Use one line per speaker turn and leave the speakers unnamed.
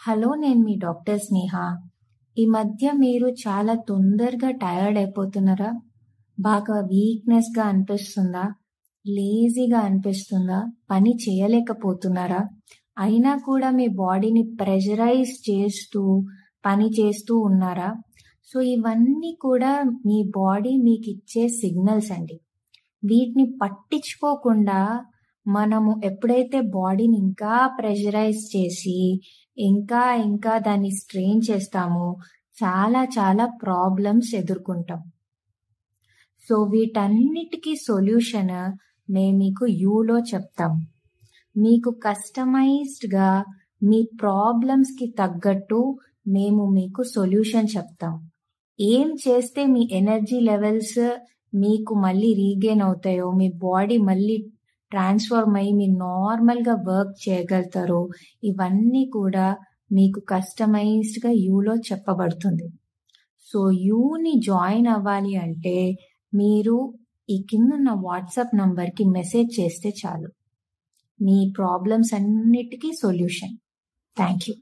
Hello, నేను మీ doctor స్నేహ. ఈ మధ్య మీరు చాలా తొందరగా టైర్డ్ అయిపోతున్నారా? బాగా వీక్‌నెస్‌గా అనిపిస్తుందా? లేజీగా అనిపిస్తుందా? పని చేయలేకపోతున్నారా? అయినా కూడా మీ బాడీని ప్రెషరైజ్ చేస్తూ పని చేస్తూ ఉన్నారా? సో, ఇవన్నీ కూడా మీ బాడీ మీకిచ్చే సిగ్నల్స్ అండి. వీటిని పట్టించుకోకుండా మనము ఎప్పుడైతే బాడీని ఇంకా ప్రెషరైజ్ చేసి, ఇంకా దాన్ని స్ట్రెయిన్ చేస్తామో చాలా ప్రాబ్లమ్స్ ఎదుర్కొంటాం. సో, వీటన్నిటికీ సొల్యూషన్ మేము మీకు యూలో చెప్తాం. మీకు కస్టమైజ్డ్‌గా మీ ప్రాబ్లమ్స్‌కి తగ్గట్టు మేము మీకు సొల్యూషన్ చెప్తాం. ఏం చేస్తే మీ ఎనర్జీ లెవెల్స్ మీకు మళ్ళీ రీగెయిన్ అవుతాయో, మీ బాడీ మళ్ళీ ట్రాన్స్‌ఫార్మ్ అయ్యి మీరు నార్మల్‌గా వర్క్ చేయగలుగుతారో, ఇవన్నీ కూడా మీకు కస్టమైజ్డ్‌గా యూలో చెప్పబడుతుంది. సో, యూని జాయిన్ అవ్వాలి అంటే మీరు ఈ కిందున్న వాట్సాప్ నంబర్‌కి మెసేజ్ చేస్తే చాలు. మీ ప్రాబ్లమ్స్ అన్నిటికీ సొల్యూషన్. Thank you.